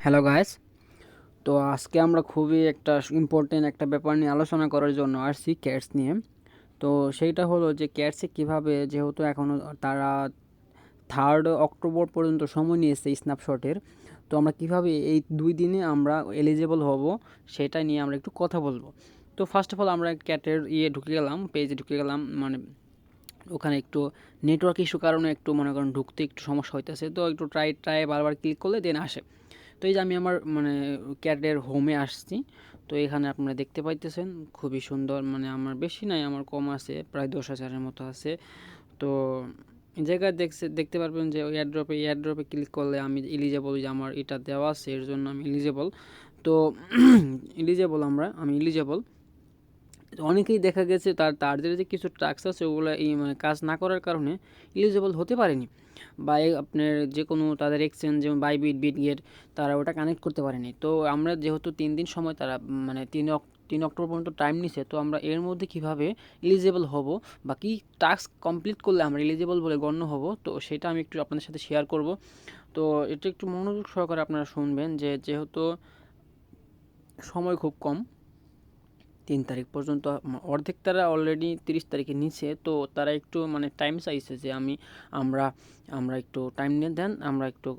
Hello guys. তো আজকে আমরা খুবই একটা ইম্পর্টেন্ট একটা ব্যাপার নিয়ে আলোচনা করার জন্য আসছি ক্যাটস নিয়ে। তো সেইটা হলো যে ক্যাটসে কিভাবে, যেহেতু এখনও তারা 3 অক্টোবর পর্যন্ত সময় নিয়েছে স্ন্যাপশটের, তো আমরা কিভাবে এই 2 দিনে আমরা এলিজেবল হব সেটা নিয়ে আমরা একটু কথা বলবো। তো ফার্স্ট অফ অল আমরা ক্যাটের ঢুকে গেলাম, পেজে ঢুকে গেলাম, মানে ওখানে একটু নেটওয়ার্ক ইস্যু কারণে একটু মনে করেন ঢুকতে একটু সমস্যা হইতেছে, তো একটু ট্রাই বারবার ক্লিক করলে দেন আসে। তো এই যে আমি আমার মানে ক্যাটের হোমে আসছি। তো এখানে আপনারা দেখতে পাইতেছেন খুবই সুন্দর, মানে আমার বেশি নাই, আমার কম আছে, প্রায় 10,000-এর মতো আছে। তো এই জায়গায় দেখতে পারবেন যে এয়ারড্রপে ক্লিক করলে আমি এলিজেবল, যে আমার এটা দেওয়া আছে এর জন্য আমি এলিজেবল। তো আমি এলিজেবল। অনেকেই দেখা গেছে তাদের যে কিছু টাস্ক আছে ওগুলো এই মানে কাজ না করার কারণে এলিজেবল হতে পারেনি, বা আপনার যে কোনো তাদের এক্সচেঞ্জ যেমন বিটগেট তারা ওটা কানেক্ট করতে পারেনি। তো আমরা যেহেতু 3 দিন সময় তারা মানে 3 অক্টোবর পর্যন্ত টাইম নিছে, তো আমরা এর মধ্যে কিভাবে এলিজেবল হব বা কী টাস্ক কমপ্লিট করলে আমরা এলিজেবল বলে গণ্য হব, তো সেটা আমি একটু আপনাদের সাথে শেয়ার করব। তো এটা একটু মনোযোগ সহকারে আপনারা শুনবেন, যেহেতু সময় খুব কম, 3 তারিখ পর্যন্ত অর্ধেক তারা অলরেডি 30 তারিখে নিচ্ছে, তো তারা একটু মানে টাইম চাইছে যে আমরা আমরা একটু টাইম নিয়ে দেন, আমরা একটু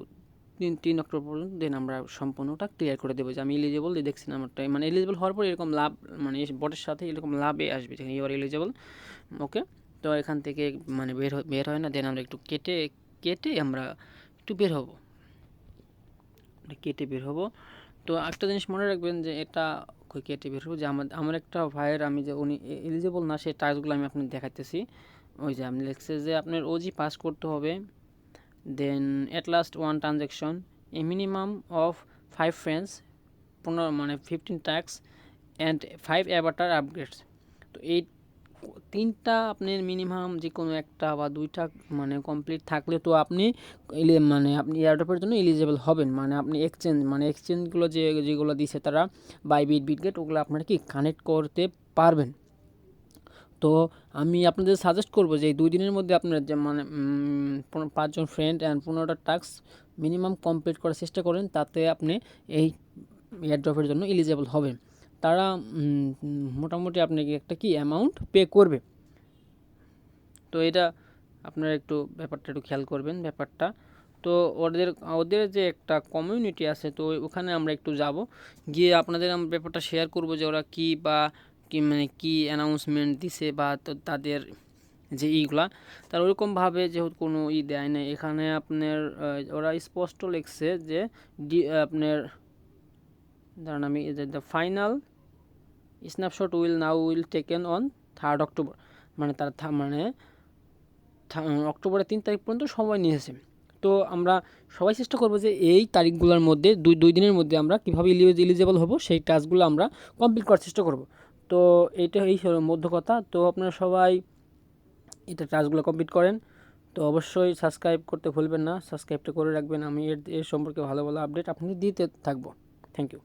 3 অক্টোবর পর্যন্ত দেন আমরা সম্পূর্ণটা ক্লিয়ার করে দেবো, যে আমি এলিজেবল দিয়ে দেখছি না আমার টাইম, মানে এলিজেবল হওয়ার পর এরকম লাভ, মানে বটের সাথে এরকম লাভে আসবে যে ইউ আর এলিজেবল। ওকে, তো এখান থেকে মানে বের হয় না, দেন আমরা একটু কেটে কেটে আমরা একটু বের হব। তো একটা জিনিস মনে রাখবেন যে এটা কেটে বের হবো, যে আমার একটা ভাইয়ের, আমি যে উনি এলিজেবল না সেই টাস্কগুলো আমি আপনাকে দেখাইতেছি। ওই যে আপনি লিখছে যে আপনার ওজি পাস করতে হবে, then at last 1 transaction, a minimum of 5 friends, 15 task and 5 avatar upgrades. তো এই 3টা আপনার মিনিমাম যে কোনো একটা বা 2টা মানে কমপ্লিট থাকলে তো আপনি আপনি এয়ারড্রপের জন্য এলিজেবল হবেন, মানে আপনি এক্সচেঞ্জগুলো যেগুলো দিছে তারা বিটগেট ওগুলো আপনারা কি কানেক্ট করতে পারবেন। তো আমি আপনাদের সাজেস্ট করব যে এই 2 দিনের মধ্যে আপনারা যে 5জন ফ্রেন্ড অ্যান্ড 15টা টাস্ক মিনিমাম কমপ্লিট করার চেষ্টা করেন, তাতে আপনি এই এয়ারড্রপের জন্য এলিজেবল হবেন। তারা মোটামুটি আপনাকে একটা কি অ্যামাউন্ট পে করবে। তো এটা আপনারা একটু ব্যাপারটা একটু খেয়াল করবেন ব্যাপারটা। তো ওদের ওদের যে একটা কমিউনিটি আছে, তো ওখানে আমরা একটু যাব, গিয়ে আপনাদের আমরা ব্যাপারটা শেয়ার করব যে ওরা কী বা কী অ্যানাউন্সমেন্ট দিছে, বা তাদের যে ইগুলা তার ওরকমভাবে যেহেতু কোনো দেয় না এখানে আপনার, ওরা স্পষ্ট লিখছে যে আপনার, ধরেন আমি the final snapshot will taken on 3 October, মানে তারা অক্টোবরের 3 তারিখ পর্যন্ত সময় নিয়েছে। তো আমরা সবাই চেষ্টা করবো যে এই তারিখগুলোর মধ্যে দুই দিনের মধ্যে আমরা কীভাবে এলিজেবল হব সেই টাস্কগুলো আমরা কমপ্লিট করার চেষ্টা করব। তো এই মধ্য কথা। তো আপনারা সবাই এটা টাস্কগুলো কমপ্লিট করেন। তো অবশ্যই সাবস্ক্রাইব করতে ভুলবেন না, সাবস্ক্রাইবটা করে রাখবেন, আমি এর সম্পর্কে ভালো ভালো আপডেট আপনাদের দিতে থাকবো। Thank you.